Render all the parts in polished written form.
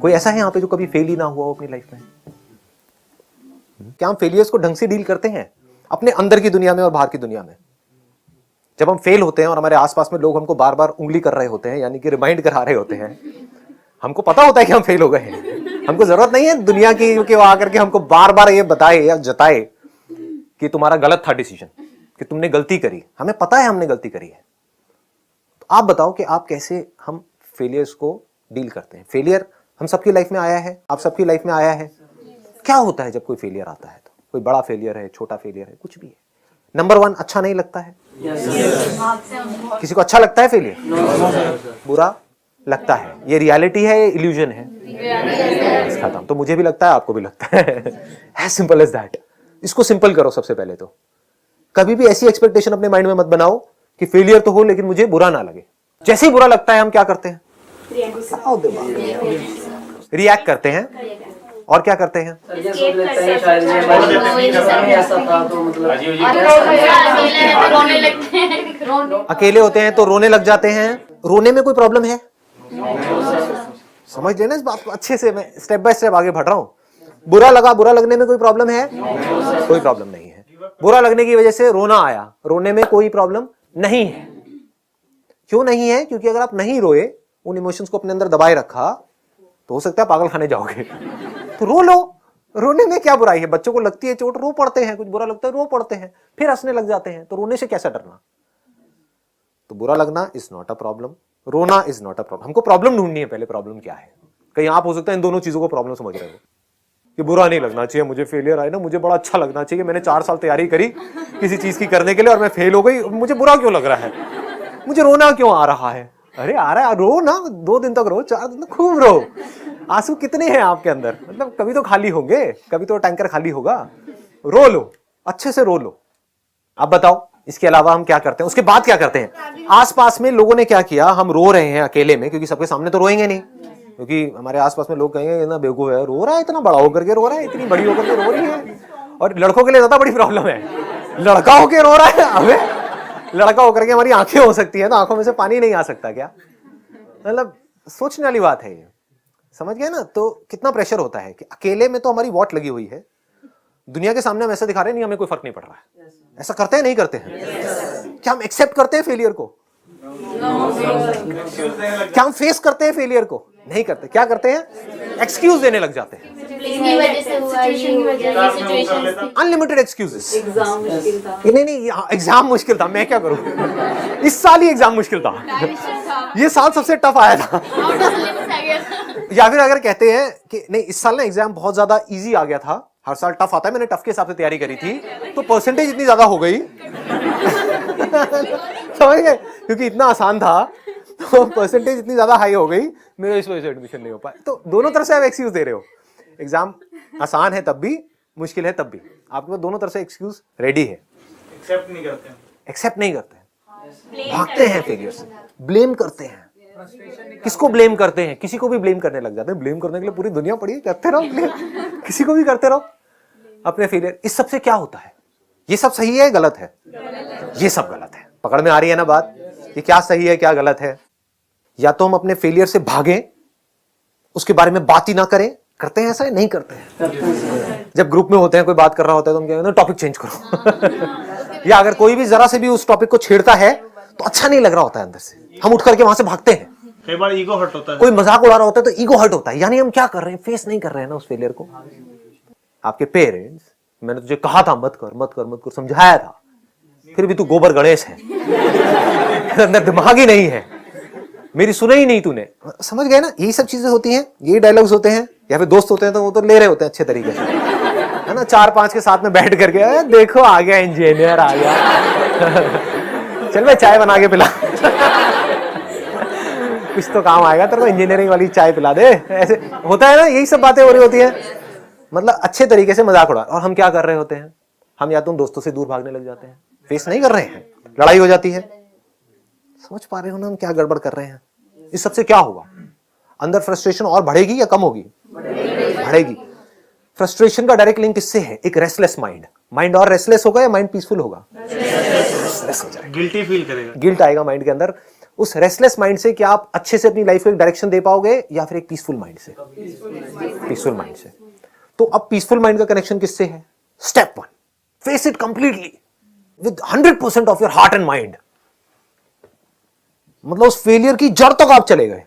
कोई ऐसा है यहाँ पे जो कभी फेल ही ना हुआ हो अपनी लाइफ में? क्या हम फेलियर्स को ढंग से डील करते हैं अपने अंदर की दुनिया में और बाहर की दुनिया में? जब हम फेल होते हैं और हमारे आसपास में लोग हमको बार बार उंगली कर रहे होते हैं, यानी कि रिमाइंड करा रहे होते हैं, हमको पता होता है कि हम फेल हो गए हैं, हमको जरूरत नहीं है दुनिया की कि वो आकर के हमको बार बार ये बताए या जताए कि तुम्हारा गलत था डिसीजन, कि तुमने गलती करी। हमें पता है हमने गलती करी है। तो आप बताओ कि आप कैसे हम फेलियर्स को डील करते हैं? फेलियर हम सबकी लाइफ में आया है, आप सबकी लाइफ में आया है। क्या होता है जब कोई फेलियर आता है? तो कोई बड़ा फेलियर है, छोटा फेलियर है, कुछ भी है। नंबर 1, अच्छा नहीं लगता है। किसी को अच्छा लगता है फेलियर? बुरा लगता है। ये रियलिटी है, ये इल्यूजन है? खत्म। तो मुझे भी लगता है, आपको भी लगता है। As simple as that. इसको सिंपल करो सबसे पहले तो। कभी भी ऐसी एक्सपेक्टेशन अपने माइंड में मत बनाओ कि फेलियर तो हो लेकिन मुझे बुरा ना लगे। जैसे ही बुरा लगता है हम क्या करते हैं? रिएक्ट करते हैं। और क्या करते हैं? अकेले होते हैं तो रोने लग जाते हैं। रोने में कोई प्रॉब्लम है? समझ लेना इस बात को अच्छे से, मैं स्टेप बाय स्टेप आगे बढ़ रहा हूं। बुरा लगा, बुरा लगने में कोई प्रॉब्लम है? कोई प्रॉब्लम नहीं है। बुरा लगने की वजह से रोना आया, रोने में कोई प्रॉब्लम नहीं है। क्यों नहीं है? क्योंकि अगर आप नहीं रोए, उन इमोशंस को अपने अंदर दबाए रखा, तो हो सकता है पागल खाने जाओगे। तो रो लो। रोने में क्या बुराई है? बच्चों को लगती है चोट, रो पड़ते हैं। कुछ बुरा लगता है, रो पड़ते हैं, फिर हंसने लग जाते हैं। तो रोने से कैसा डरना? तो बुरा लगना इज नॉट अ प्रॉब्लम, रोना इज नॉट अ प्रॉब्लम। हमको प्रॉब्लम ढूंढनी है पहले। प्रॉब्लम क्या है? कहीं आप हो सकता है इन दोनों चीजों को प्रॉब्लम समझ रहे हो कि बुरा नहीं लगना चाहिए, मुझे फेलियर आए ना, मुझे बड़ा अच्छा लगना चाहिए। मैंने 4 साल तैयारी करी किसी चीज की करने के लिए और मैं फेल हो गई, मुझे बुरा क्यों लग रहा है? मुझे रोना क्यों आ रहा है? अरे आ रहा है, रो ना। 2 दिन तक रो, 4 दिन तक खूब रो। आंसू कितने हैं आपके अंदर? मतलब कभी तो खाली होंगे, कभी तो टैंकर खाली होगा। रो लो, अच्छे से रो लो। अब बताओ इसके अलावा हम क्या करते हैं? उसके बाद क्या करते हैं? आसपास में लोगों ने क्या किया? हम रो रहे हैं अकेले में, क्योंकि सबके सामने तो रोएंगे नहीं, क्योंकि हमारे आसपास में लोग कहेंगे ना बेवकूफ है, रो रहा है, इतना बड़ा होकर के रो रहा है, इतनी बड़ी होकर के रो रही है। और लड़कों के लिए ज्यादा बड़ी प्रॉब्लम है, लड़का होकर रो रहा है। हमें लड़का होकर के हमारी आंखें हो सकती है तो आंखों में से पानी नहीं आ सकता क्या? मतलब सोचने वाली बात है ये। समझ गए ना? तो कितना प्रेशर होता है कि अकेले में तो हमारी वॉट लगी हुई है, दुनिया के सामने हम ऐसे दिखा रहे हैं, नहीं हमें कोई फर्क नहीं पड़ रहा है। ऐसा करते हैं नहीं करते हैं? क्या हम एक्सेप्ट करते हैं फेलियर को? क्या हम फेस करते हैं फेलियर को? नहीं करते। क्या करते हैं? एक्सक्यूज देने लग जाते हैं। Unlimited excuses. नहीं, एग्जाम मुश्किल था, मैं क्या करूं? इस साल ही एग्जाम मुश्किल था, ये साल सबसे टफ आया था। या फिर अगर कहते हैं कि नहीं इस साल ना एग्जाम बहुत ज्यादा इजी आ गया था, हर साल टफ आता है, मैंने टफ के हिसाब से तैयारी करी थी तो परसेंटेज इतनी ज्यादा हो गई। समझ गए? क्योंकि इतना आसान था तो परसेंटेज इतनी ज्यादा हाई हो गई, मेरा इस वजह से एडमिशन नहीं हो पाया। तो दोनों तरफ से आप एक्सक्यूज दे रहे हो। एग्जाम आसान है तब भी, मुश्किल है तब भी, आपके पास दोनों तरफ से एक्सक्यूज रेडी है। एक्सेप्ट नहीं करते हैं, भागते हैं फेलियर से, ब्लेम करते हैं। किसको ब्लेम करते हैं? किसी को भी ब्लेम करने लग जाते हैं। ब्लेम करने के लिए पूरी दुनिया पड़ी है, करते रहो ब्लेम, किसी को भी करते रहो अपने फेलियर। इस सब से क्या होता है? ये सब सही है गलत है? ये सब गलत है। पकड़ में आ रही है ना बात? ये क्या सही है क्या गलत है? या तो हम अपने फेलियर से भागें, उसके बारे में बात ही ना करें। करते हैं ऐसा? नहीं करते हैं। जब ग्रुप में होते हैं, कोई बात कर रहा होता है तो हम कहते हैं टॉपिक चेंज करो। या अगर कोई भी जरा से भी उस टॉपिक को छेड़ता है तो अच्छा नहीं लग रहा होता है अंदर से, हम उठ करके वहां से भागते हैं। कई बार ईगो हर्ट होता है, कोई मजाक उड़ा रहा होता है तो ईगो हर्ट होता है। यानी हम क्या कर रहे हैं? फेस नहीं कर रहे हैं ना उस फेलियर को। आपके पेरेंट्स, मैंने तुझे कहा था मत कर मत कर मत कर, समझाया था, फिर भी तू गोबर गणेश है, अंदर दिमाग ही नहीं है, मेरी सुना ही नहीं तूने। समझ गए ना? यही सब चीजें होती हैं, यही डायलॉग्स होते हैं। या फिर दोस्त होते हैं तो वो तो ले रहे होते हैं अच्छे तरीके से, है ना, 4-5 के साथ में बैठ करके, देखो आ गया इंजीनियर आ गया, चल मैं चाय बना के पिला, कुछ तो काम आएगा तेरे को, इंजीनियरिंग वाली चाय पिला दे। ऐसे होता है ना, यही सब बातें हो रही होती है। मतलब अच्छे तरीके से मजाक उड़ा। और हम क्या कर रहे होते हैं? हम या तो उन दोस्तों से दूर भागने लग जाते हैं, फेस नहीं कर रहे हैं, लड़ाई हो जाती है। समझ पा रहे हो ना हम क्या गड़बड़ कर रहे हैं? इस सबसे क्या होगा? अंदर फ्रस्ट्रेशन और बढ़ेगी या कम होगी? बढ़ेगी। फ्रस्ट्रेशन का डायरेक्ट लिंक किससे है? एक रेस्टलेस माइंड। माइंड और रेस्टलेस होगा या माइंड पीसफुल होगा? रेस्टलेस हो जाएगा, गिल्टी फील करेगा, गिल्ट आएगा माइंड के अंदर। उस रेस्टलेस माइंड से क्या आप अच्छे से अपनी लाइफ को एक डायरेक्शन दे पाओगे, या फिर एक पीसफुल माइंड से? पीसफुल माइंड से। तो अब पीसफुल माइंड का कनेक्शन किससे है? Step 1, face it completely with 100% of your heart and mind. मतलब उस फेलियर की जड़ तक आप चले गए,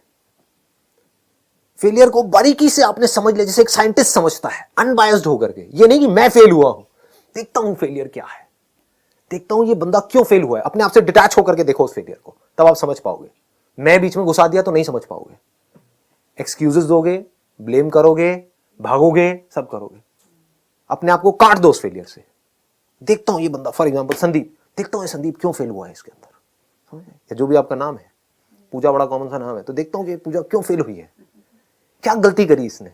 फेलियर को बारीकी से आपने समझ लिया, जैसे एक साइंटिस्ट समझता है, अनबायस्ड होकर के। ये नहीं कि मैं फेल हुआ हूं, देखता हूं फेलियर क्या है, देखता हूं ये बंदा क्यों फेल हुआ है, अपने आप से डिटैच होकर के देखो उस फेलियर को, तब आप समझ पाओगे। मैं बीच में घुसा दिया तो नहीं समझ पाओगे, एक्सक्यूजेस दोगे, ब्लेम करोगे, भागोगे, सब करोगे। अपने आप को काट दो उस फेलियर से। देखता हूं ये बंदा, फॉर एग्जांपल संदीप, देखता हूं ये संदीप क्यों फेल हुआ है इसके अंदर, समझे? या जो भी आपका नाम है, पूजा बड़ा कॉमन सा नाम है, तो देखता हूं कि पूजा क्यों फेल हुई है, क्या गलती करी इसने।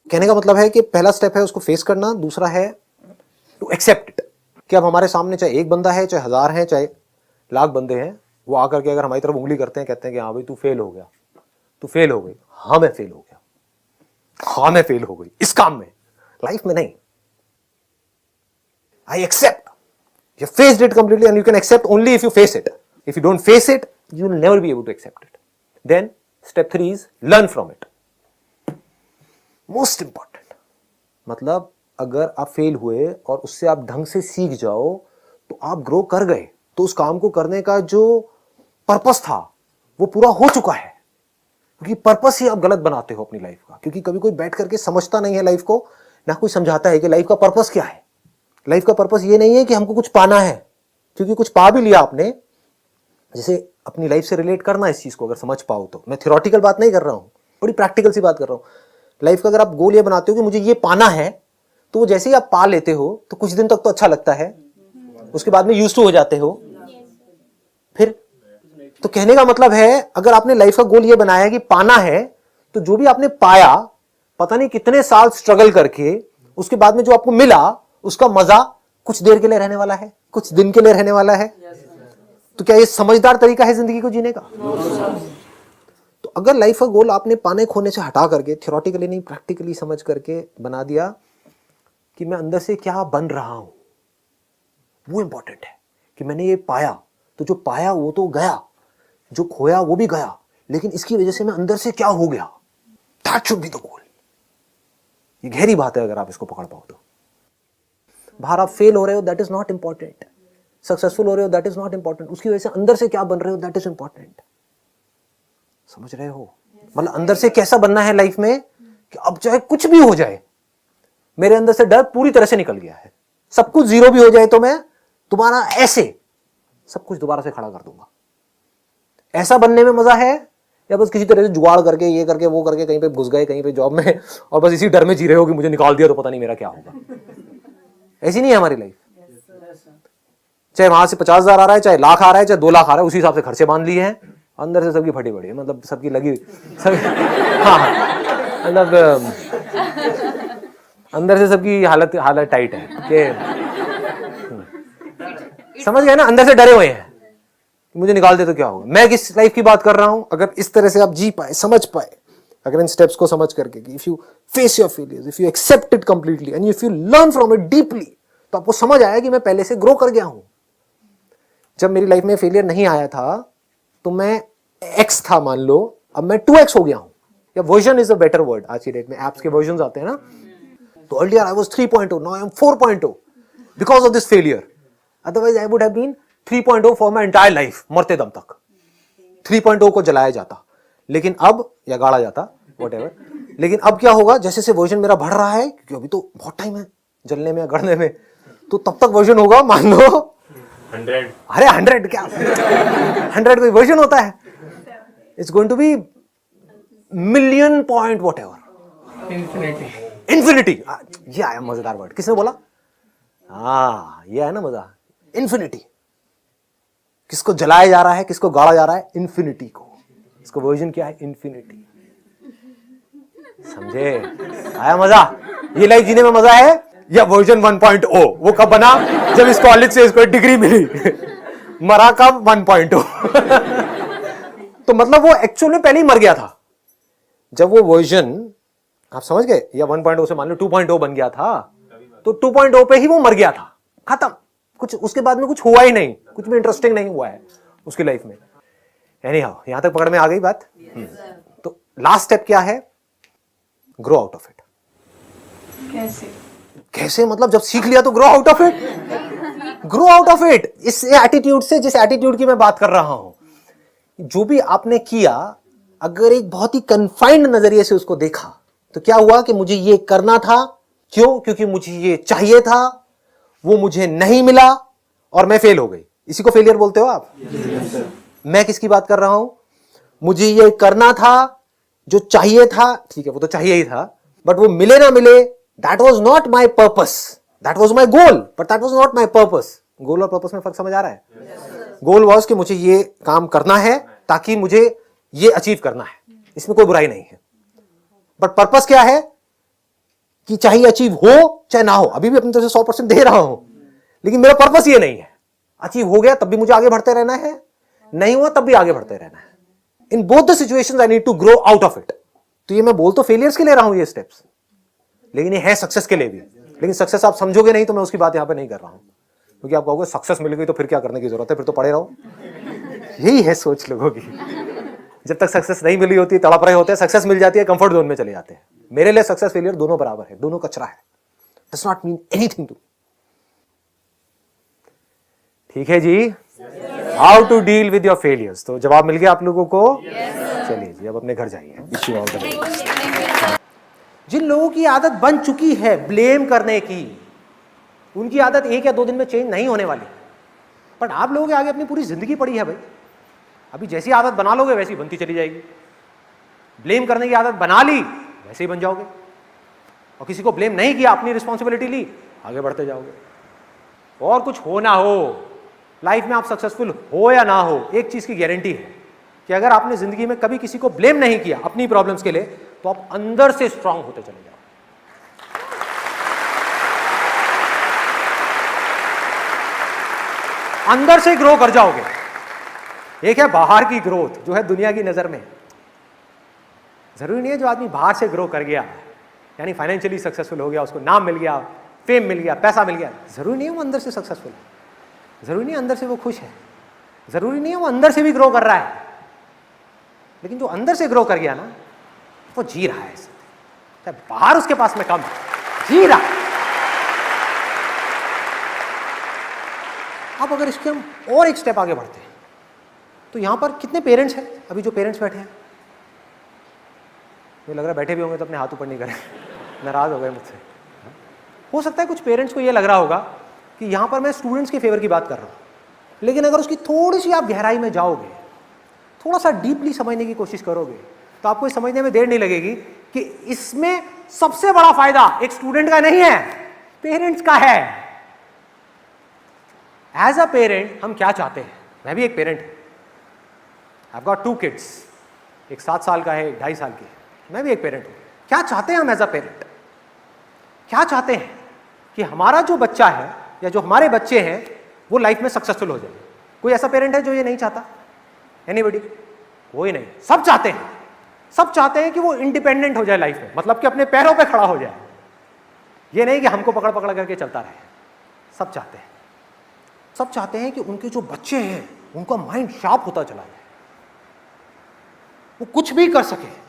कहने का मतलब है कि पहला स्टेप है उसको फेस करना, दूसरा है टू एक्सेप्ट इट। कि अब हमारे सामने चाहे एक बंदा है, चाहे 1000 है, चाहे लाख बंदे हैं, वो आकर के अगर हमारी तरफ उंगली करते हैं, कहते हैं कि हाँ भाई तू फेल हो गया, तू फेल हो गई। हाँ मैं फेल हो गया, हाँ मैं फेल हो गई इस काम में, लाइफ में नहीं। I accept, you faced it completely, and you can accept only if you face it. If you don't face it, you will never be able to accept it. Then step 3 is learn from it. Most important, मतलब अगर आप fail हुए और उससे आप ढंग से सीख जाओ तो आप ग्रो कर गए, तो उस काम को करने का जो पर्पस था वो पूरा हो चुका है। क्योंकि पर्पस ही आप गलत बनाते हो अपनी लाइफ का, क्योंकि कभी कोई बैठ करके समझता नहीं है लाइफ को, ना कोई समझाता है कि लाइफ का पर्पस क्या है। लाइफ का पर्पस ये नहीं है कि हमको कुछ पाना है, क्योंकि कुछ पा भी लिया आपने। जैसे अपनी लाइफ से रिलेट करना इस चीज को, अगर समझ पाओ तो। मैं थ्योरेटिकल बात नहीं कर रहा हूं, बड़ी प्रैक्टिकल सी बात कर रहा हूं। लाइफ का अगर आप गोल ये बनाते हो कि मुझे ये पाना है, तो वो जैसे ही आप पा लेते हो तो कुछ दिन तक तो अच्छा लगता है, उसके बाद में यूज्ड टू हो जाते हो। फिर तो कहने का मतलब है, अगर आपने लाइफ का गोल ये बनाया कि पाना है, तो जो भी आपने पाया, पता नहीं कितने साल स्ट्रगल करके, उसके बाद में जो आपको मिला, उसका मजा कुछ देर के लिए रहने वाला है, कुछ दिन के लिए रहने वाला है। तो क्या ये समझदार तरीका है जिंदगी को जीने का? तो अगर लाइफ का गोल आपने पाने खोने से हटा करके, थ्योरेटिकली नहीं प्रैक्टिकली समझ करके बना दिया कि मैं अंदर से क्या बन रहा हूं, वो इंपॉर्टेंट है। कि मैंने ये पाया, तो जो पाया वो तो गया, जो खोया वो भी गया, लेकिन इसकी वजह से मैं अंदर से क्या हो गया, that should be the goal. ये गहरी बात है, अगर आप इसको पकड़ पाओ तो। बाहर आप फेल हो रहे हो, that is not important. Successful हो रहे हो, दैट इज नॉट इंपॉर्टेंट। उसकी वजह से अंदर से क्या बन रहे हो, दैट इज इंपॉर्टेंट। समझ रहे हो? मतलब अंदर से कैसा बनना है लाइफ में, कि अब चाहे कुछ भी हो जाए, मेरे अंदर से डर पूरी तरह से निकल गया है। सब कुछ जीरो भी हो जाए तो मैं दोबारा ऐसे सब कुछ दोबारा से खड़ा कर दूंगा। ऐसा बनने में मजा है, या बस किसी तरह से जुगाड़ करके, ये करके, वो करके, कहीं पे घुस गए, कहीं पे जॉब में, और बस इसी डर में जी रहे हो कि मुझे निकाल दिया तो पता नहीं मेरा क्या होगा। ऐसी नहीं है हमारी लाइफ। चाहे वहां से 50,000 आ रहा है, चाहे लाख आ रहा है, चाहे 2 लाख आ रहा है, उसी हिसाब से खर्चे बांध लिए हैं। अंदर से सबकी फटी पड़ी है, मतलब सबकी लगी सब। हाँ, मतलब अंदर से सबकी हालत टाइट है कि समझ गए ना, अंदर से डरे हुए हैं, मुझे निकाल दे तो क्या होगा। मैं किस लाइफ की बात कर रहा हूं? अगर इस तरह से आप जी पाए, समझ पाए, अगर इन स्टेप्स को समझ करके, कि if you face your failures, if you accept it completely, and if you learn from it deeply, तो आपको समझ आया कि मैं पहले से ग्रो कर गया हूं। जब मेरी लाइफ में फेलियर नहीं आया था तो मैं x था, मान लो, अब मैं 2x हो गया हूं। या version is a better word, आज की डेट में एप्स के वर्जन आते हैं ना। तो earlier I was 3.0, now I am 4.0 because of this failure. Otherwise I would have been 3.0 for my entire life, मरते दम तक 3.0 को जलाया जाता, लेकिन अब, या गाड़ा जाता, व्हाटएवर। लेकिन अब क्या होगा, जैसे से वर्जन मेरा बढ़ रहा है, क्योंकि अभी तो बहुत टाइम है जलने में या गढ़ने में, तो तब तक वर्जन होगा, मान लो 100। अरे 100 क्या, 100 कोई वर्जन होता है? It's going to be million point whatever, infinity. ये आया मजेदार वर्ड, किसने बोला? हाँ, ये है ना मजा, इंफिनिटी। किसको जलाया जा रहा है, किसको गाड़ा जा रहा है? इंफिनिटी को। इसको वर्जन क्या है? इंफिनिटी। समझे? आया मजा? ये लाइफ जीने में मजा है? या वर्जन 1.0 वो कब बना? जब इस कॉलेज से इसको डिग्री मिली। मरा कब? 1.0। तो मतलब वो एक्चुअल में पहले ही मर गया था। जब वो वर्जन, आप समझ गए, या 1.0 से मान लो 2.0 बन गया था, तो 2.0 पे ही वो मर गया था, खत्म। कुछ उसके बाद में कुछ हुआ ही नहीं, कुछ भी इंटरेस्टिंग नहीं हुआ है उसकी लाइफ में। एनीहाउ, यहां तक पकड़ में आ गई बात? तो लास्ट स्टेप क्या है? Grow out of it. कैसे मतलब जब सीख लिया तो grow out of it? Grow out of it इस एटीट्यूड से, जिस एटीट्यूड की मैं बात कर रहा हूं। जो भी आपने किया, अगर एक बहुत ही कन्फाइंड नजरिए से उसको देखा तो क्या हुआ कि मुझे ये करना था, क्यों? क्योंकि मुझे ये चाहिए था, वो मुझे नहीं मिला और मैं फेल हो गई। इसी को फेलियर बोलते हो आप? मैं किसकी बात कर रहा हूं? मुझे ये करना था, जो चाहिए था, ठीक है वो तो चाहिए ही था, बट वो मिले ना मिले, that was not my purpose, that was my goal, but that was not my purpose. Goal और पर्पस में फर्क समझ आ रहा है? गोल वॉज कि मुझे ये काम करना है ताकि मुझे ये अचीव करना है, इसमें कोई बुराई नहीं है। बट पर्पस क्या है कि चाहे अचीव हो चाहे ना हो, अभी भी अपनी तरफ से 100% दे रहा हूं, लेकिन मेरा पर्पस ये नहीं है। अचीव हो गया तब भी मुझे आगे बढ़ते रहना है, नहीं हुआ तब भी आगे बढ़ते रहना है। In both the situations I need to grow out of it. तो ये मैं बोल तो फेलियर्स के ले रहा हूं ये स्टेप्स, लेकिन ये है सक्सेस के लिए भी। लेकिन सक्सेस आप समझोगे नहीं तो मैं उसकी बात यहां पे नहीं कर रहा हूं, क्योंकि आप कहोगे सक्सेस मिल गई तो फिर क्या करने की जरूरत है, फिर तो पड़े रहो। यही है सोच लोगों की। जब तक सक्सेस नहीं मिली होती तड़प रहे होते हैं, सक्सेस मिल जाती है कंफर्ट जोन में चले जाते हैं। मेरे लिए सक्सेस फेलियर दोनों बराबर है, दोनों कचरा है, does not mean anything to. ठीक है जी, how to deal with your failures. तो जवाब मिल गया आप लोगों को? चलिए जी, अब अपने घर जाइए। जिन लोगों की आदत बन चुकी है ब्लेम करने की, उनकी आदत 1 या 2 दिन में चेंज नहीं होने वाली, बट आप लोगों के आगे अपनी पूरी जिंदगी पड़ी है भाई। अभी जैसी आदत बना लोगे वैसी बनती चली जाएगी। ब्लेम करने की आदत बना ली वैसे ही बन जाओगे, और किसी को ब्लेम नहीं किया, अपनी रिस्पॉन्सिबिलिटी ली, आगे बढ़ते जाओगे। और कुछ हो ना हो लाइफ में, आप सक्सेसफुल हो या ना हो, एक चीज की गारंटी है कि अगर आपने जिंदगी में कभी किसी को ब्लेम नहीं किया अपनी प्रॉब्लम्स के लिए, तो आप अंदर से स्ट्रांग होते चले जाओ। अंदर से ग्रो कर जाओगे। एक है बाहर की ग्रोथ, जो है दुनिया की नजर में। जरूरी नहीं है जो आदमी बाहर से ग्रो कर गया, यानी फाइनेंशियली सक्सेसफुल हो गया, उसको नाम मिल गया, फेम मिल गया, पैसा मिल गया, जरूरी नहीं है वो अंदर से सक्सेसफुल है, जरूरी नहीं है अंदर से वो खुश है, जरूरी नहीं है वो अंदर से भी ग्रो कर रहा है। लेकिन जो अंदर से ग्रो कर गया ना, वो जी रहा है, बाहर उसके पास में कम जी रहा है। अब अगर इसके हम और एक स्टेप आगे बढ़ते हैं, तो यहां पर कितने पेरेंट्स हैं? अभी जो पेरेंट्स बैठे हैं, मुझे लग रहा है बैठे भी होंगे तो अपने हाथ ऊपर नहीं करें, नाराज हो गए मुझसे। हो सकता है कुछ पेरेंट्स को ये लग रहा होगा कि यहां पर मैं स्टूडेंट्स के फेवर की बात कर रहा हूं, लेकिन अगर उसकी थोड़ी सी आप गहराई में जाओगे, थोड़ा सा डीपली समझने की कोशिश करोगे, तो आपको समझने में देर नहीं लगेगी कि इसमें सबसे बड़ा फायदा एक स्टूडेंट का नहीं है, पेरेंट्स का है। एज अ पेरेंट हम क्या चाहते हैं? मैं भी एक पेरेंट हूं, आई हैव गॉट 2 किड्स, एक 7 साल का है, एक 2.5 साल की है। मैं भी एक पेरेंट हूं। क्या चाहते हैं हम एज अ पेरेंट? क्या चाहते हैं कि हमारा जो बच्चा है या जो हमारे बच्चे हैं वो लाइफ में सक्सेसफुल हो जाए। कोई ऐसा पेरेंट है जो ये नहीं चाहता? एनीबॉडी? कोई नहीं। सब चाहते हैं, सब चाहते हैं कि वो इंडिपेंडेंट हो जाए लाइफ में, मतलब कि अपने पैरों पे खड़ा हो जाए। ये नहीं कि हमको पकड़ पकड़ करके चलता रहे। सब चाहते हैं, सब चाहते हैं कि उनके जो बच्चे हैं उनका माइंड शार्प होता चला जाए, वो कुछ भी कर सके,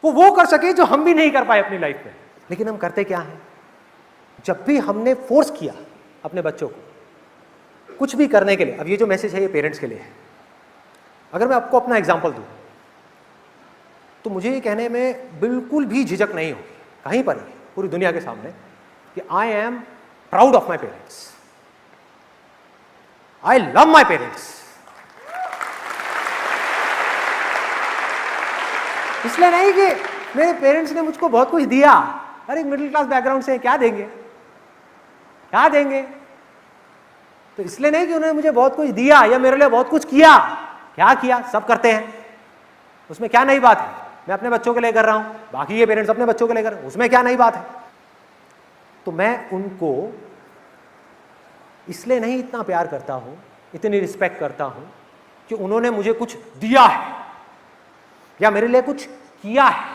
वो कर सके जो हम भी नहीं कर पाए अपनी लाइफ में। लेकिन हम करते क्या हैं? जब भी हमने फोर्स किया अपने बच्चों को कुछ भी करने के लिए, अब ये जो मैसेज है ये पेरेंट्स के लिए है। अगर मैं आपको अपना एग्जांपल दूं, तो मुझे ये कहने में बिल्कुल भी झिझक नहीं होगी कहीं पर भी, पूरी दुनिया के सामने, कि I am proud of my parents, I love my parents. इसलिए नहीं कि मेरे पेरेंट्स ने मुझको बहुत कुछ दिया, अरे मिडिल क्लास बैकग्राउंड से क्या देंगे, क्या देंगे? तो इसलिए नहीं कि उन्होंने मुझे बहुत कुछ दिया या मेरे लिए बहुत कुछ किया। क्या किया? सब करते हैं, उसमें क्या नई बात है? मैं अपने बच्चों के लिए कर रहा हूं, बाकी ये पेरेंट्स अपने बच्चों के लिए कर रहे हैं, उसमें क्या नई बात है? तो मैं उनको इसलिए नहीं इतना प्यार करता हूं, इतनी रिस्पेक्ट करता हूं कि उन्होंने मुझे कुछ दिया है या मेरे लिए कुछ किया है,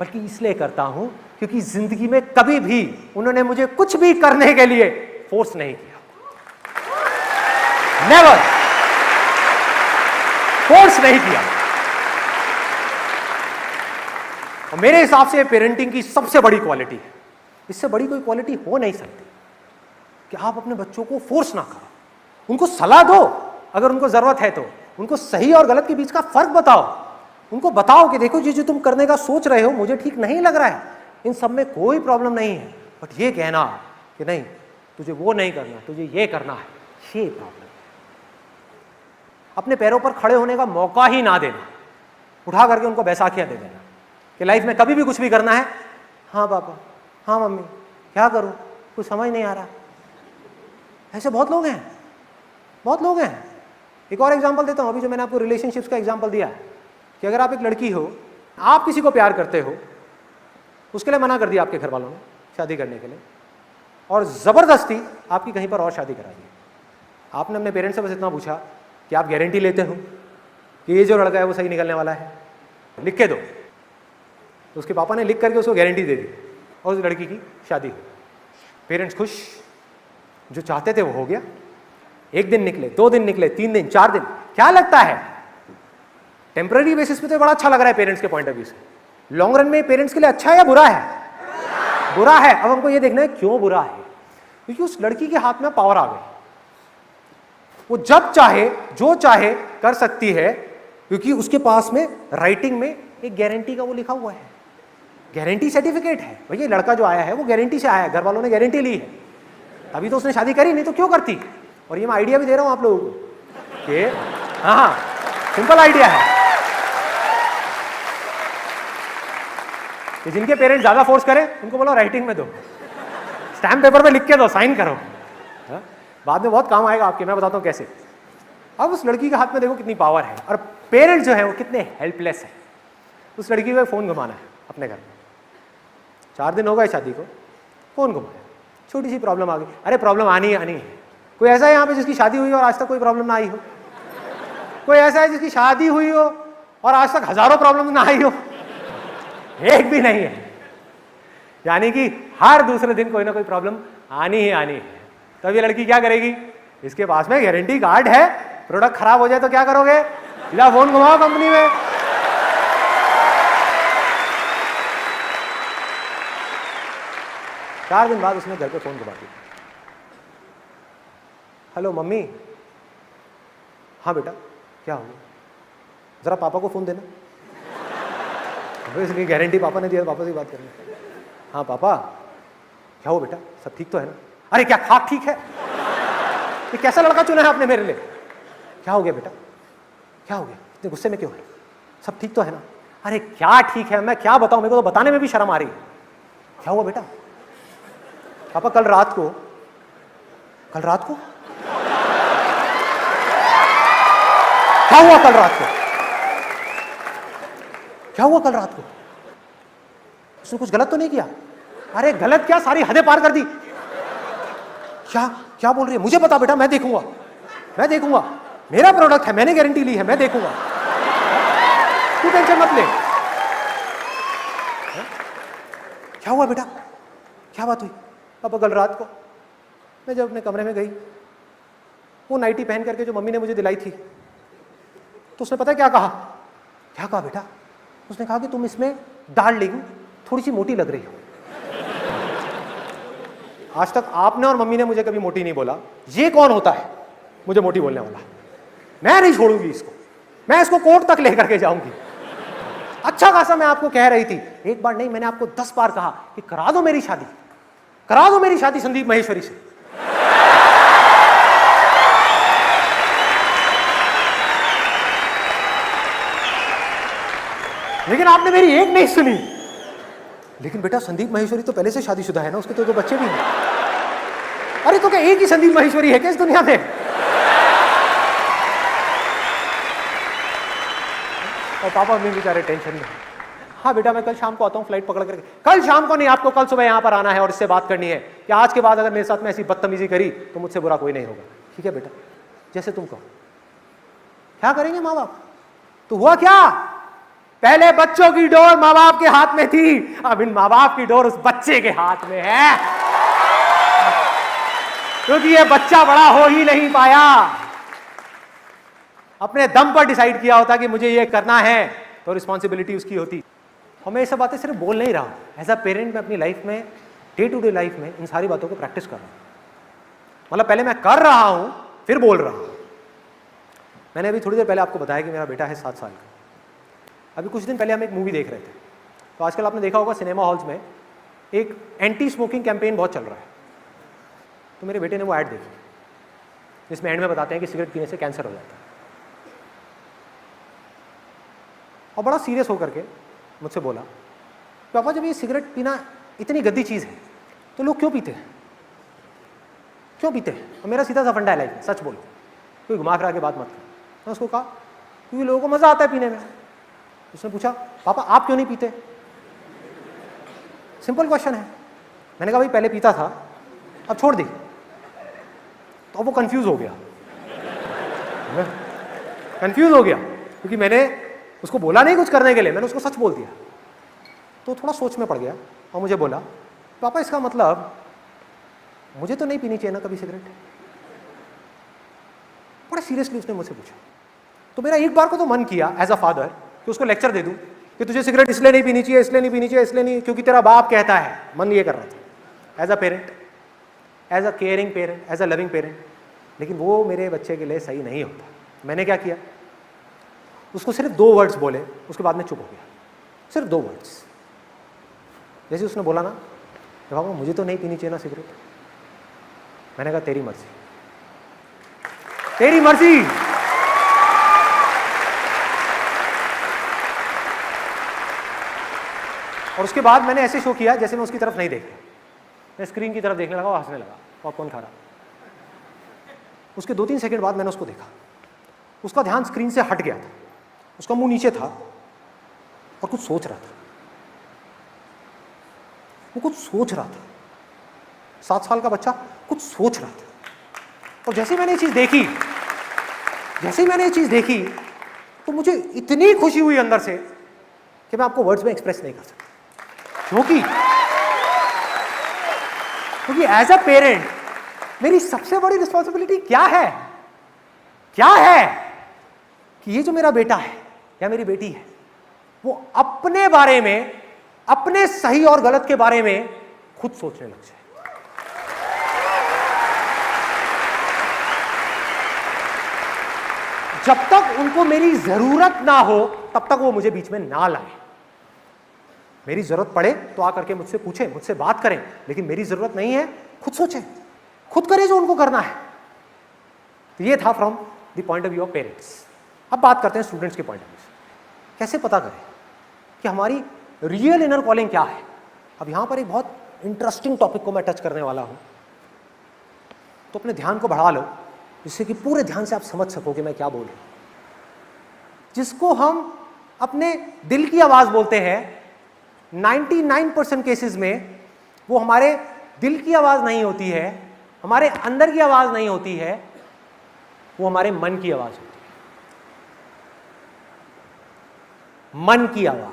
बल्कि इसलिए करता हूं क्योंकि जिंदगी में कभी भी उन्होंने मुझे कुछ भी करने के लिए फोर्स नहीं किया। नेवर। फोर्स नहीं किया। और मेरे हिसाब से पेरेंटिंग की सबसे बड़ी क्वालिटी है, इससे बड़ी कोई क्वालिटी हो नहीं सकती कि आप अपने बच्चों को फोर्स ना करो, उनको सलाह दो अगर उनको जरूरत है तो, उनको सही और गलत के बीच का फर्क बताओ, उनको बताओ कि देखो जो तुम करने का सोच रहे हो मुझे ठीक नहीं लग रहा है, इन सब में कोई प्रॉब्लम नहीं है, बट ये कहना कि नहीं तुझे वो नहीं करना, तुझे ये करना है, ये प्रॉब्लम है। अपने पैरों पर खड़े होने का मौका ही ना देना, उठा करके उनको बैसाखियां दे देना कि लाइफ में कभी भी कुछ भी करना है, हाँ पापा, हाँ मम्मी, क्या करूं, कुछ समझ नहीं आ रहा। ऐसे बहुत लोग हैं, बहुत लोग हैं। एक और एग्जांपल देता हूं, अभी जो मैंने आपको रिलेशनशिप्स का एग्जांपल दिया है कि अगर आप एक लड़की हो, आप किसी को प्यार करते हो, उसके लिए मना कर दिया आपके घर वालों ने शादी करने के लिए, और जबरदस्ती आपकी कहीं पर और शादी करा दी। आपने अपने पेरेंट्स से बस इतना पूछा कि आप गारंटी लेते हो कि ये जो लड़का है वो सही निकलने वाला है, लिख के दो। तो उसके पापा ने लिख करके उसको गारंटी दे दी और उस लड़की की शादी हुई। पेरेंट्स खुश, जो चाहते थे वो हो गया। 1 दिन निकले, 2 दिन निकले, 3 दिन, 4 दिन, क्या लगता है टेम्पररी बेसिस पे तो बड़ा अच्छा लग रहा है पेरेंट्स के पॉइंट ऑफ व्यू से, लॉन्ग रन में पेरेंट्स के लिए अच्छा है या बुरा है? बुरा है। अब हमको ये देखना है क्यों बुरा है, क्योंकि उस लड़की के हाथ में पावर आ गई, वो जब चाहे जो चाहे कर सकती है, क्योंकि उसके पास में राइटिंग में एक गारंटी का वो लिखा हुआ है, गारंटी सर्टिफिकेट है। भैया लड़का जो आया है वो गारंटी से आया है, घर वालों ने गारंटी ली है, अभी तो उसने शादी करी, नहीं तो क्यों करती। और ये मैं आइडिया भी दे रहा हूं आप लोगों को कि हाँ, सिंपल आइडिया है कि जिनके पेरेंट्स ज्यादा फोर्स करें उनको बोलो राइटिंग में दो, स्टैम्प पेपर पे लिख के दो, साइन करो, हा? बाद में बहुत काम आएगा आपके, मैं बताता हूं कैसे। अब उस लड़की के हाथ में देखो कितनी पावर है, और पेरेंट्स जो है वो कितने हेल्पलेस है। उस लड़की को फोन घुमाना है अपने घर में, 4 दिन हो गए शादी को, फोन घुमाया, छोटी सी प्रॉब्लम आ गई, अरे प्रॉब्लम आनी है। कोई ऐसा है यहाँ पे जिसकी शादी हुई हो और आज तक कोई प्रॉब्लम ना आई हो? कोई ऐसा है जिसकी शादी हुई हो और आज तक हजारों प्रॉब्लम ना आई हो? एक भी नहीं है। यानी कि हर दूसरे दिन कोई ना कोई प्रॉब्लम आनी ही आनी है। तब ये लड़की क्या करेगी, इसके पास में गारंटी कार्ड है, प्रोडक्ट खराब हो जाए तो क्या करोगे, ला फोन घुमाओ कंपनी में। चार दिन बाद उसने घर पे फोन घुमा दिया, हेलो मम्मी, हाँ बेटा क्या हो गया, जरा पापा को फोन देना। इसलिए गारंटी पापा ने दिया, पापा से बात करनी। हाँ पापा क्या हो बेटा, सब ठीक तो है ना? अरे क्या खाक ठीक है, ये कैसा लड़का चुना है आपने मेरे लिए? क्या हो गया बेटा, क्या हो गया, इतने गुस्से में क्यों है? सब ठीक तो है ना? अरे क्या ठीक है, मैं क्या बताऊं, मेरे को तो बताने में भी शर्म आ रही है। क्या हुआ बेटा? पापा कल रात को क्या हुआ कल रात को? क्या हुआ कल रात को? उसने कुछ गलत तो नहीं किया? अरे गलत क्या, सारी हदें पार कर दी। क्या बोल रही है? मुझे पता बेटा, मैं देखूंगा, मेरा प्रोडक्ट है, मैंने गारंटी ली है, मैं देखूंगा, तू टेंशन मत ले। क्या हुआ बेटा, क्या बात हुई? पापा कल रात को मैं जब अपने कमरे में गई, वो नाइटी पहन करके जो मम्मी ने मुझे दिलाई थी, तो उसने पता है क्या कहा? क्या कहा बेटा? उसने कहा कि तुम इसमें डार्लिंग थोड़ी सी मोटी लग रही हो। आज तक आपने और मम्मी ने मुझे कभी मोटी नहीं बोला, ये कौन होता है मुझे मोटी बोलने वाला? मैं नहीं छोड़ूंगी इसको, मैं इसको कोर्ट तक लेकर के जाऊंगी। अच्छा खासा मैं आपको कह रही थी, एक बार नहीं मैंने आपको 10 बार कहा कि करा दो मेरी शादी संदीप महेश्वरी से। लेकिन आपने मेरी एक नहीं सुनी। लेकिन बेटा संदीप महेश्वरी तो पहले से शादीशुदा है ना, उसके तो बच्चे भी हैं। अरे तो क्या एक ही संदीप महेश्वरी है क्या इस दुनिया में? और पापा मम्मी बेचारे टेंशन में, हाँ बेटा मैं कल शाम को आता हूँ फ्लाइट पकड़ करके। कल शाम को नहीं, आपको कल सुबह यहाँ पर आना है और इससे बात करनी है कि आज के बाद अगर मेरे साथ में ऐसी बदतमीजी करी तो मुझसे बुरा कोई नहीं होगा, ठीक है बेटा, जैसे तुम कहो। क्या करेंगे माँ बाप? तो हुआ क्या, पहले बच्चों की डोर माँ बाप के हाथ में थी, अब इन माँ बाप की डोर उस बच्चे के हाथ में है, क्योंकि ये बच्चा बड़ा हो ही नहीं पाया। अपने दम पर डिसाइड किया होता कि मुझे ये करना है, तो रिस्पॉन्सिबिलिटी उसकी होती। और मैं ये सब बातें सिर्फ बोल नहीं रहा हूँ, एज अ पेरेंट मैं अपनी लाइफ में, डे टू डे लाइफ में इन सारी बातों को प्रैक्टिस कर रहा हूँ। मतलब पहले मैं कर रहा हूँ, फिर बोल रहा हूँ। मैंने अभी थोड़ी देर पहले आपको बताया कि मेरा बेटा है 7 साल का। अभी कुछ दिन पहले हम एक मूवी देख रहे थे, तो आजकल आपने देखा होगा सिनेमा हॉल्स में एक एंटी स्मोकिंग कैंपेन बहुत चल रहा है। तो मेरे बेटे ने वो ऐड देखी जिसमें एंड में बताते हैं कि सिगरेट पीने से कैंसर हो जाता है। और बड़ा सीरियस होकर के मुझसे बोला, पापा जब ये सिगरेट पीना इतनी गंदी चीज़ है तो लोग क्यों पीते हैं, क्यों पीते हैं? और मेरा सीधा सा फंडा है लाइफ में, सच बोलो, कोई घुमा फिरा के बात मत करो। मैं उसको कहा क्योंकि लोगों को मज़ा आता है पीने में। उसने पूछा पापा आप क्यों नहीं पीते? सिंपल क्वेश्चन है। मैंने कहा भाई पहले पीता था, अब छोड़ दी। तो वो कंफ्यूज हो गया, कंफ्यूज हो गया क्योंकि मैंने उसको बोला नहीं कुछ करने के लिए, मैंने उसको सच बोल दिया। तो थोड़ा सोच में पड़ गया और मुझे बोला पापा इसका मतलब मुझे तो नहीं पीनी चाहिए ना कभी सिगरेट? बड़ा सीरियसली उसने मुझसे पूछा। तो मेरा एक बार को तो मन किया एज अ फादर कि उसको लेक्चर दे दूं कि तुझे सिगरेट इसलिए नहीं पीनी चाहिए, इसलिए नहीं पीनी चाहिए, इसलिए नहीं क्योंकि तेरा बाप कहता है। मन ये कर रहा था as a parent, as a caring parent, as a loving parent. लेकिन वो मेरे बच्चे के लिए सही नहीं होता। मैंने क्या किया, उसको सिर्फ 2 वर्ड्स बोले, उसके बाद में चुप हो गया। सिर्फ 2 वर्ड्स। जैसे उसने बोला ना बाबा मुझे तो नहीं पीनी चाहिए ना सिगरेट, मैंने कहा तेरी मर्जी, तेरी मर्जी। और उसके बाद मैंने ऐसे शो किया जैसे मैं उसकी तरफ नहीं देख रहा, मैं स्क्रीन की तरफ देखने लगा, वो हंसने लगा, पॉपकॉर्न खा रहा। उसके 2-3 सेकंड बाद मैंने उसको देखा, उसका ध्यान स्क्रीन से हट गया था, उसका मुंह नीचे था और कुछ सोच रहा था। वो कुछ सोच रहा था, 7 साल का बच्चा कुछ सोच रहा था। और जैसे मैंने ये चीज देखी, तो मुझे इतनी खुशी हुई अंदर से कि मैं आपको वर्ड्स में एक्सप्रेस नहीं कर सकता। क्योंकि एज अ पेरेंट मेरी सबसे बड़ी रिस्पॉन्सिबिलिटी क्या है कि ये जो मेरा बेटा है या मेरी बेटी है वो अपने बारे में, अपने सही और गलत के बारे में खुद सोचने लग जाए। जब तक उनको मेरी जरूरत ना हो तब तक वो मुझे बीच में ना लाए। मेरी जरूरत पड़े तो आकर के मुझसे पूछे, मुझसे बात करें, लेकिन मेरी जरूरत नहीं है, खुद सोचें, खुद करें जो उनको करना है। तो ये था from the point of view of parents. अब बात करते हैं स्टूडेंट्स के पॉइंट ऑफ व्यू से। कैसे पता करें कि हमारी रियल इनर कॉलिंग क्या है? अब यहां पर एक बहुत इंटरेस्टिंग टॉपिक को मैं टच करने वाला हूं, तो अपने ध्यान को बढ़ा लो जिससे कि पूरे ध्यान से आप समझ सको कि मैं क्या बोल रहा हूं। जिसको हम अपने दिल की आवाज बोलते हैं, 99% केसेस में वो हमारे दिल की आवाज नहीं होती है, हमारे अंदर की आवाज नहीं होती है, वो हमारे मन की आवाज होती है। मन की आवाज।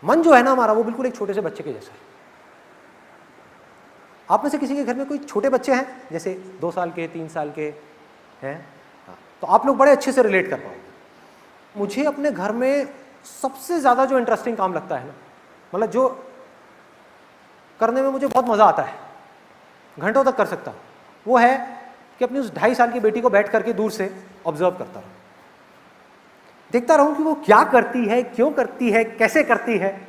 मन जो है ना हमारा, वो बिल्कुल एक छोटे से बच्चे के जैसा है। आप में से किसी के घर में कोई छोटे बच्चे हैं, जैसे 2 साल के, 3 साल के हैं, तो आप लोग बड़े अच्छे से रिलेट कर पाओगे। मुझे अपने घर में सबसे ज़्यादा जो इंटरेस्टिंग काम लगता है ना, मतलब जो करने में मुझे बहुत मज़ा आता है, घंटों तक कर सकता हूँ, वो है कि अपनी उस 2.5 साल की बेटी को बैठ करके दूर से ऑब्जर्व करता रहूँ, देखता रहूँ कि वो क्या करती है, क्यों करती है, कैसे करती है,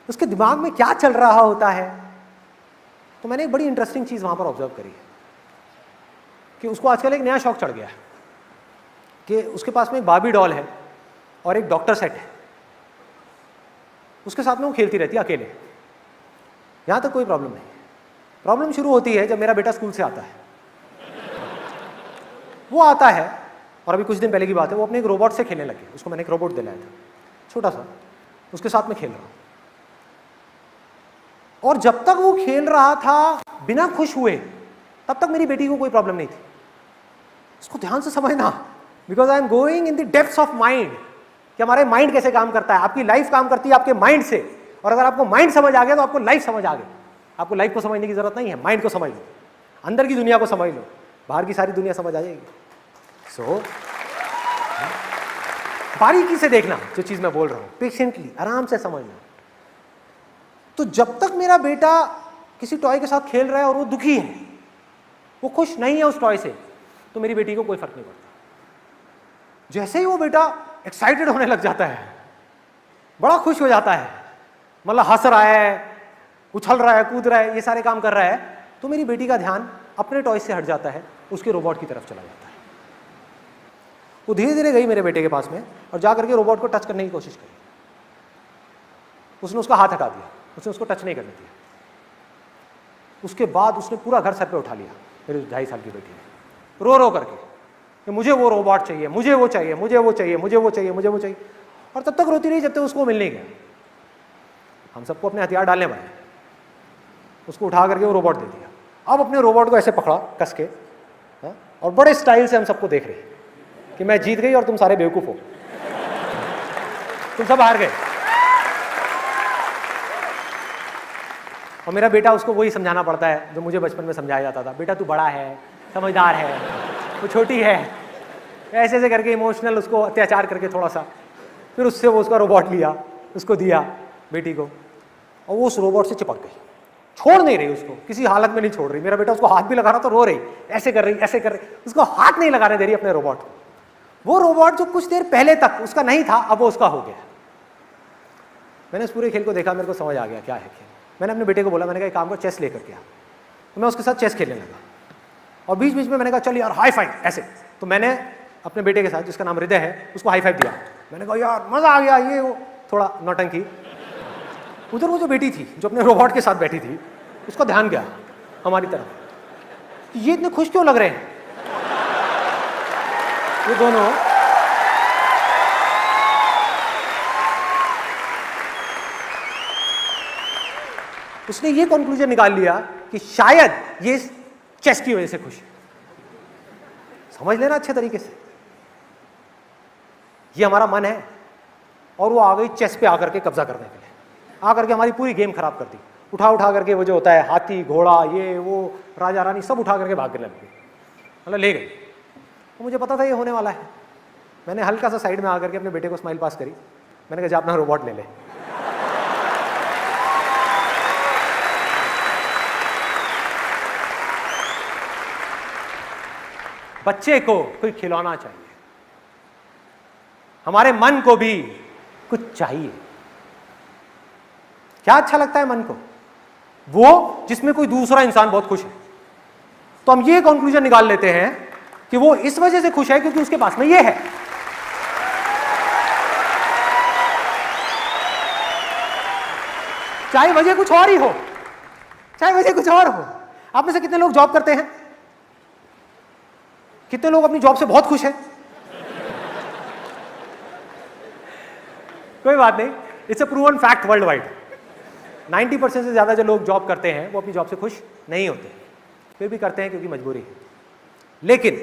उसके दिमाग में क्या चल रहा होता है। तो मैंने एक बड़ी इंटरेस्टिंग चीज़ वहाँ पर ऑब्जर्व करी है कि उसको आजकल एक नया शौक चढ़ गया है कि उसके पास में एक बार्बी डॉल है और एक डॉक्टर सेट है, उसके साथ में वो खेलती रहती है अकेले। यहाँ तक कोई प्रॉब्लम नहीं। प्रॉब्लम शुरू होती है जब मेरा बेटा स्कूल से आता है। वो आता है और अभी कुछ दिन पहले की बात है, वो अपने एक रोबोट से खेलने लगे। उसको मैंने एक रोबोट दिलाया था छोटा सा, उसके साथ में खेल रहा हूँ। और जब तक वो खेल रहा था बिना खुश हुए, तब तक मेरी बेटी को कोई प्रॉब्लम नहीं थी। इसको ध्यान से समझना, because I am going in the depths of mind कि हमारे माइंड कैसे काम करता है। आपकी लाइफ काम करती है आपके माइंड से, और अगर आपको माइंड समझ आ गया तो आपको लाइफ समझ आ गई। आपको लाइफ को समझने की जरूरत नहीं है, माइंड को समझ लो, अंदर की दुनिया को समझ लो, बाहर की सारी दुनिया समझ आ जाएगी। सो बारीकी से देखना जो चीज मैं बोल रहा हूं, पेशेंटली, आराम से समझना। तो जब तक मेरा बेटा किसी टॉय के साथ खेल रहा है और वो दुखी है, वो खुश नहीं है उस टॉय से, तो मेरी बेटी को कोई फर्क नहीं पड़ता। जैसे ही वो बेटा एक्साइटेड होने लग जाता है, बड़ा खुश हो जाता है, मतलब हंस रहा है, उछल रहा है, कूद रहा है, ये सारे काम कर रहा है, तो मेरी बेटी का ध्यान अपने टॉय से हट जाता है, उसके रोबोट की तरफ चला जाता है। वो धीरे धीरे गई मेरे बेटे के पास में और जा करके रोबोट को टच करने की कोशिश करी। उसने उसका हाथ हटा दिया, उसने उसको टच नहीं करने दिया। उसके बाद उसने पूरा घर सर पे उठा लिया, मेरी 2.5 साल की बेटी ने, रो रो करके कि मुझे वो रोबोट चाहिए, मुझे वो चाहिए, मुझे वो चाहिए, मुझे वो चाहिए, मुझे वो चाहिए। और तब तक रोती रही जब तक उसको मिल नहीं गया। हम सबको अपने हथियार डालने पड़े, उसको उठा करके वो रोबोट दे दिया। अब अपने रोबोट को ऐसे पकड़ा कस के, और बड़े स्टाइल से हम सबको देख रहे कि मैं जीत गई और तुम सारे बेवकूफ हो, तुम सब हार गए। और मेरा बेटा, उसको वही समझाना पड़ता है जो मुझे बचपन में समझाया जाता था, बेटा तू बड़ा है, समझदार है, वो छोटी है, ऐसे ऐसे करके इमोशनल उसको अत्याचार करके थोड़ा सा, फिर उससे वो उसका रोबोट लिया, उसको दिया बेटी को, और वो उस रोबोट से चिपक गई, छोड़ नहीं रही उसको, किसी हालत में नहीं छोड़ रही। मेरा बेटा उसको हाथ भी लगा रहा तो रो रही, ऐसे कर रही, ऐसे कर रही, उसको हाथ नहीं लगाने दे रही अपने रोबोट को। वो रोबोट जो कुछ देर पहले तक उसका नहीं था, अब वो उसका हो गया। मैंने इस पूरे खेल को देखा, मेरे को समझ आ गया क्या है खेल। मैंने अपने बेटे को बोला, मैंने कहा एक काम को चेस लेकर के आ, तो मैं उसके साथ चेस खेलने लगा। और बीच बीच में मैंने कहा चल यार हाई फाइव ऐसे, तो मैंने अपने बेटे के साथ, जिसका नाम हृदय है, उसको हाई फाइव दिया। मैंने कहा यार मजा आ गया, ये वो थोड़ा नौटंकी। उधर वो जो बेटी थी जो अपने रोबोट के साथ बैठी थी, उसका ध्यान गया हमारी तरफ, ये इतने खुश क्यों लग रहे हैं ये दोनों। उसने ये कंक्लूजन निकाल लिया कि शायद ये चेस की वजह से खुश है। समझ लेना अच्छे तरीके से, ये हमारा मन है और वो आ गई चेस पे आकर के कब्जा करने के लिए, आकर के हमारी पूरी गेम खराब कर दी। उठा उठा करके वो जो होता है हाथी घोड़ा, ये वो राजा रानी सब उठा करके भागने लग गई, मतलब ले गई। तो मुझे पता था ये होने वाला है। मैंने हल्का सा साइड में आकर के अपने बेटे को स्माइल पास करी, मैंने कहा जा अपना रोबोट ले ले। बच्चे को कोई खिलौना चाहिए, हमारे मन को भी कुछ चाहिए। क्या अच्छा लगता है मन को? वो जिसमें कोई दूसरा इंसान बहुत खुश है। तो हम ये कंक्लूजन निकाल लेते हैं कि वो इस वजह से खुश है क्योंकि उसके पास में ये है। चाहे वजह कुछ और ही हो, चाहे वजह कुछ और हो। आप में से कितने लोग जॉब करते हैं? कितने लोग अपनी जॉब से बहुत खुश हैं? कोई बात नहीं, it's a proven fact world wide. 90% से ज्यादा जो लोग जॉब करते हैं वो अपनी जॉब से खुश नहीं होते, फिर भी करते हैं क्योंकि मजबूरी है। लेकिन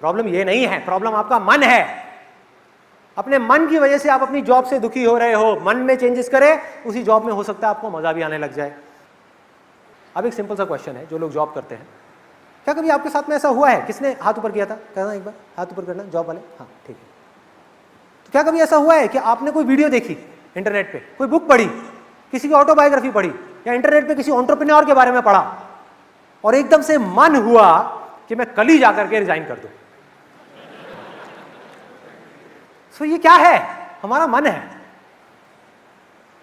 प्रॉब्लम ये नहीं है, प्रॉब्लम आपका मन है। अपने मन की वजह से आप अपनी जॉब से दुखी हो रहे हो। मन में चेंजेस करें, उसी जॉब में हो सकता है आपको मजा भी आने लग जाए। अब एक सिंपल सा क्वेश्चन है, जो लोग जॉब करते हैं, क्या कभी आपके साथ में ऐसा हुआ है? किसने हाथ ऊपर किया था? कहना एक बार, हाथ ऊपर करना, जॉब वाले। हाँ ठीक है। तो क्या कभी ऐसा हुआ है कि आपने कोई वीडियो देखी इंटरनेट पे, कोई बुक पढ़ी, किसी की ऑटोबायोग्राफी पढ़ी, या इंटरनेट पे किसी एंटरप्रेन्योर के बारे में पढ़ा, और एकदम से मन हुआ कि मैं कल ही जाकर के रिजाइन कर दूं? सो ये क्या है? हमारा मन है।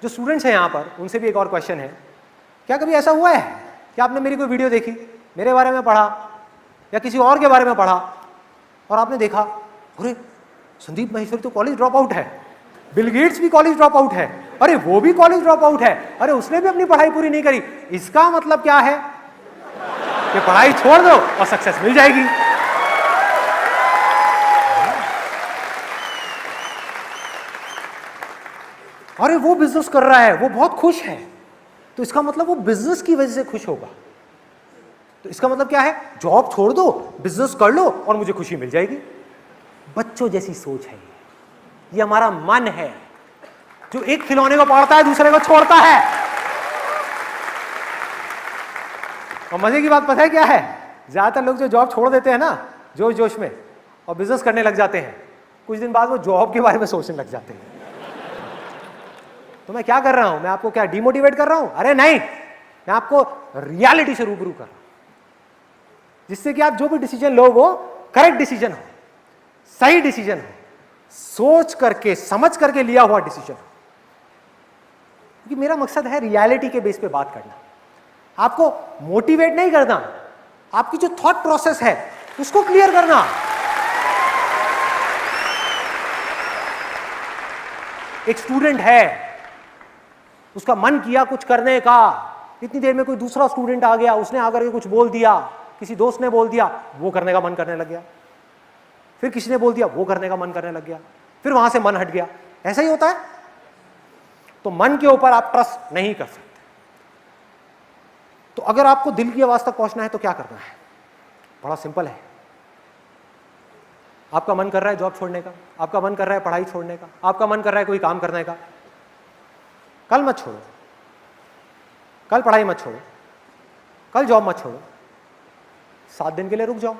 जो स्टूडेंट्स हैं यहां पर, उनसे भी एक और क्वेश्चन है, क्या कभी ऐसा हुआ है कि आपने मेरी कोई वीडियो देखी, मेरे बारे में पढ़ा या किसी और के बारे में पढ़ा, और आपने देखा अरे संदीप माहेश्वरी तो कॉलेज ड्रॉप आउट है, बिल गेट्स भी कॉलेज ड्रॉप आउट है, अरे वो भी कॉलेज ड्रॉप आउट है, अरे उसने भी अपनी पढ़ाई पूरी नहीं करी। इसका मतलब क्या है कि पढ़ाई छोड़ दो और सक्सेस मिल जाएगी। अरे वो बिजनेस कर रहा है, वो बहुत खुश है, तो इसका मतलब वो बिजनेस की वजह से खुश होगा। तो इसका मतलब क्या है? जॉब छोड़ दो, बिजनेस कर लो और मुझे खुशी मिल जाएगी। बच्चों जैसी सोच है ये हमारा मन है जो एक खिलौने को पकड़ता है, दूसरे को छोड़ता है। और मजे की बात पता है क्या है? ज्यादातर लोग जो जॉब छोड़ देते हैं ना जोश जोश में, और बिजनेस करने लग जाते हैं, कुछ दिन बाद वो जॉब के बारे में सोचने लग जाते हैं। तो मैं क्या कर रहा हूं, मैं आपको क्या डिमोटिवेट कर रहा हूं? अरे नहीं, मैं आपको रियलिटी से रूबरू कर रहा हूं, जिससे कि आप जो भी डिसीजन लो वो करेक्ट डिसीजन हो, सही डिसीजन हो, सोच करके समझ करके लिया हुआ डिसीजन हो। क्योंकि मेरा मकसद है रियलिटी के बेस पे बात करना, आपको मोटिवेट नहीं करना, आपकी जो थॉट प्रोसेस है उसको क्लियर करना। एक स्टूडेंट है, उसका मन किया कुछ करने का, इतनी देर में कोई दूसरा स्टूडेंट आ गया, उसने आकर के कुछ बोल दिया, किसी दोस्त ने बोल दिया, वो करने का मन करने लग गया, फिर किसी ने बोल दिया, वो करने का मन करने लग गया, फिर वहां से मन हट गया। ऐसा ही होता है। तो मन के ऊपर आप ट्रस्ट नहीं कर सकते। तो अगर आपको दिल की आवाज तक पहुंचना है तो क्या करना है? बड़ा सिंपल है। आपका मन कर रहा है जॉब छोड़ने का, आपका मन कर रहा है पढ़ाई छोड़ने का, आपका मन कर रहा है कोई काम करने का, कल मत छोड़ो, कल पढ़ाई मत छोड़ो, कल जॉब मत छोड़ो, 7 दिन के लिए रुक जाओ,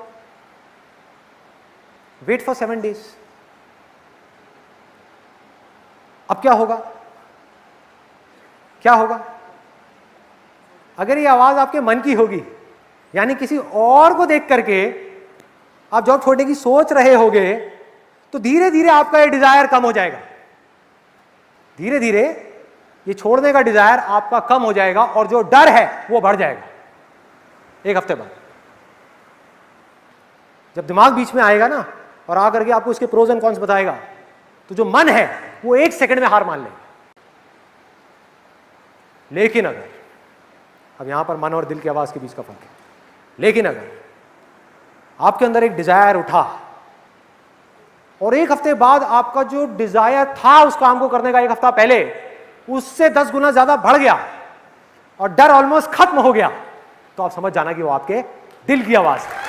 वेट फॉर 7 डेज। अब क्या होगा? क्या होगा? अगर ये आवाज आपके मन की होगी, यानी किसी और को देख करके आप जॉब छोड़ने की सोच रहे होगे, तो धीरे धीरे आपका ये डिजायर कम हो जाएगा। धीरे धीरे ये छोड़ने का डिजायर आपका कम हो जाएगा और जो डर है वो बढ़ जाएगा। 1 हफ्ते बाद जब दिमाग बीच में आएगा ना और आकर के आपको इसके प्रोज एंड कॉन्स बताएगा, तो जो मन है वो 1 सेकंड में हार मान लेगा। लेकिन अगर, अब यहां पर मन और दिल की आवाज के बीच का फर्क है, लेकिन अगर आपके अंदर एक डिजायर उठा और 1 हफ्ते बाद आपका जो डिजायर था उस काम को करने का 1 हफ्ता पहले, उससे 10 गुना ज्यादा बढ़ गया और डर ऑलमोस्ट खत्म हो गया, तो आप समझ जाना कि वो आपके दिल की आवाज है।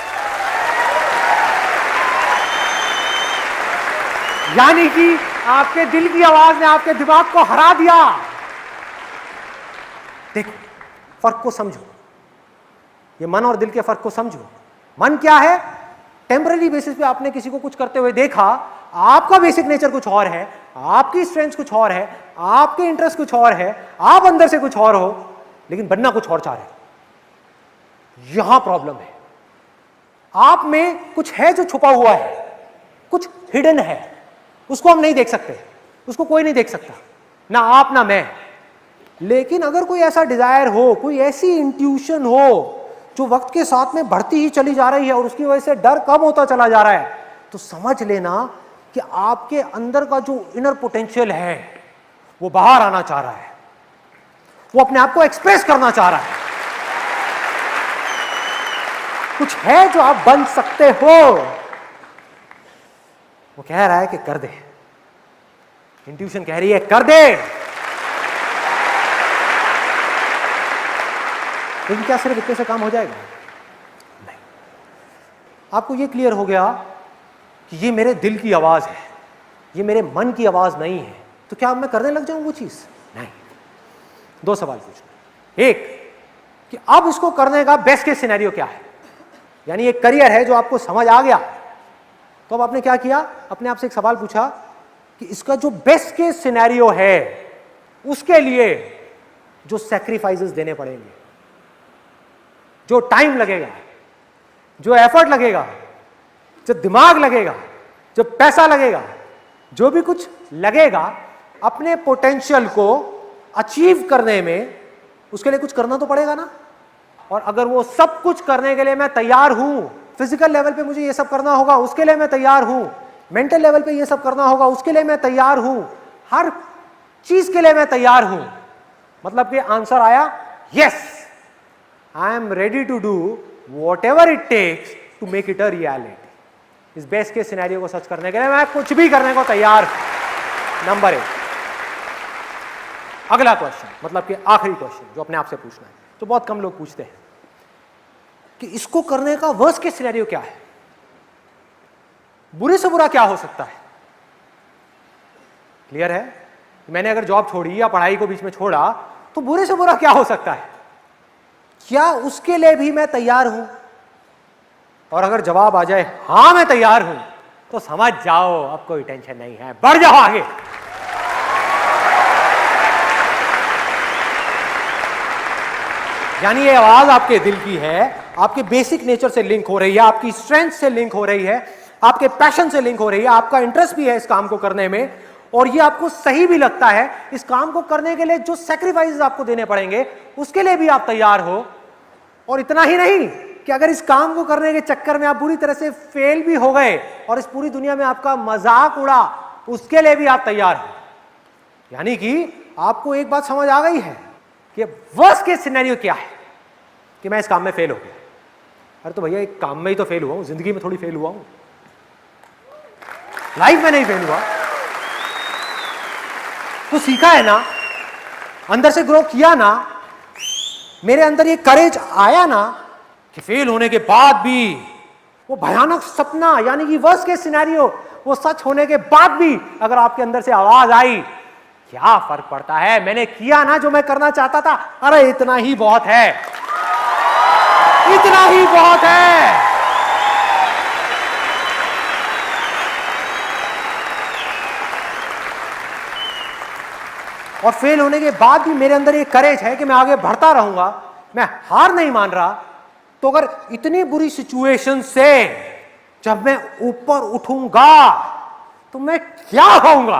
यानी कि आपके दिल की आवाज ने आपके दिमाग को हरा दिया। देखो, फर्क को समझो, ये मन और दिल के फर्क को समझो। मन क्या है? टेम्पररी बेसिस पे आपने किसी को कुछ करते हुए देखा, आपका बेसिक नेचर कुछ और है, आपकी स्ट्रेंथ कुछ और है, आपके इंटरेस्ट कुछ और है, आप अंदर से कुछ और हो, लेकिन बनना कुछ और चाह रहे हो। यहां प्रॉब्लम है। आप में कुछ है जो छुपा हुआ है, कुछ हिडन है, उसको हम नहीं देख सकते, उसको कोई नहीं देख सकता, ना आप ना मैं। लेकिन अगर कोई ऐसा डिजायर हो, कोई ऐसी इंट्यूशन हो जो वक्त के साथ में बढ़ती ही चली जा रही है और उसकी वजह से डर कम होता चला जा रहा है, तो समझ लेना कि आपके अंदर का जो इनर पोटेंशियल है वो बाहर आना चाह रहा है, वो अपने आप को एक्सप्रेस करना चाह रहा है। कुछ है जो आप बन सकते हो, वो कह रहा है कि कर दे। इंट्यूशन कह रही है कर दे। लेकिन क्या सिर्फ इतने से काम हो जाएगा? नहीं। आपको ये क्लियर हो गया कि ये मेरे दिल की आवाज है, ये मेरे मन की आवाज नहीं है, तो क्या अब मैं करने लग जाऊं वो चीज? नहीं। 2 सवाल पूछना। एक कि अब इसको करने का बेस्ट केस सिनेरियो क्या है, यानी एक करियर है जो आपको समझ आ गया, तो अब आपने क्या किया? अपने आप से एक सवाल पूछा कि इसका जो बेस्ट केस सिनेरियो है उसके लिए जो सैक्रिफाइसेस देने पड़ेंगे, जो टाइम लगेगा, जो एफर्ट लगेगा, जो दिमाग लगेगा, जो पैसा लगेगा, जो भी कुछ लगेगा अपने पोटेंशियल को अचीव करने में, उसके लिए कुछ करना तो पड़ेगा ना। और अगर वो सब कुछ करने के लिए मैं तैयार हूं, फिजिकल लेवल पे मुझे ये सब करना होगा, उसके लिए मैं तैयार हूं, मेंटल लेवल पे ये सब करना होगा, उसके लिए मैं तैयार हूं, हर चीज के लिए मैं तैयार हूं, मतलब कि आंसर आया yes, I am ready to do whatever it takes to make it a reality. इस बेस्ट केस सिनेरियो को सच करने के लिए मैं कुछ भी करने को तैयार हूं। नंबर 1। अगला क्वेश्चन, मतलब कि आखिरी क्वेश्चन जो अपने आप से पूछना है, तो बहुत कम लोग पूछते हैं कि इसको करने का वर्स्ट केस सिनेरियो क्या है, बुरे से बुरा क्या हो सकता है। क्लियर है? मैंने अगर जॉब छोड़ी या पढ़ाई को बीच में छोड़ा तो बुरे से बुरा क्या हो सकता है, क्या उसके लिए भी मैं तैयार हूं? और अगर जवाब आ जाए हां मैं तैयार हूं, तो समझ जाओ अब कोई टेंशन नहीं है, बढ़ जाओ आगे। यानी ये आवाज आपके दिल की है, आपके बेसिक नेचर से लिंक हो रही है, आपकी स्ट्रेंथ से लिंक हो रही है, आपके पैशन से लिंक हो रही है, आपका इंटरेस्ट भी है इस काम को करने में, और ये आपको सही भी लगता है। इस काम को करने के लिए जो सैक्रिफाइसेस आपको देने पड़ेंगे उसके लिए भी आप तैयार हो। और इतना ही नहीं कि अगर इस काम को करने के चक्कर में आप बुरी तरह से फेल भी हो गए और इस पूरी दुनिया में आपका मजाक उड़ा, उसके लिए भी आप तैयार हो। यानी कि आपको एक बात समझ आ गई है कि वर्स्ट केस सिनेरियो क्या है कि मैं इस काम में फेल हो गया। अरे तो भैया एक काम में ही तो फेल हुआ हूं, जिंदगी में थोड़ी फेल हुआ हूं, लाइफ में नहीं फेल हुआ। तो सीखा है ना, अंदर से ग्रो किया ना, मेरे अंदर ये करेज आया ना कि फेल होने के बाद भी वो भयानक सपना यानी कि वर्स्ट केस सिनेरियो वो सच होने के बाद भी अगर आपके अंदर से आवाज आई, क्या फर्क पड़ता है, मैंने किया ना जो मैं करना चाहता था, अरे इतना ही बहुत है, इतना ही बहुत है। और फेल होने के बाद भी मेरे अंदर ये करेज है कि मैं आगे बढ़ता रहूंगा, मैं हार नहीं मान रहा। तो अगर इतनी बुरी सिचुएशन से जब मैं ऊपर उठूंगा तो मैं क्या होऊंगा?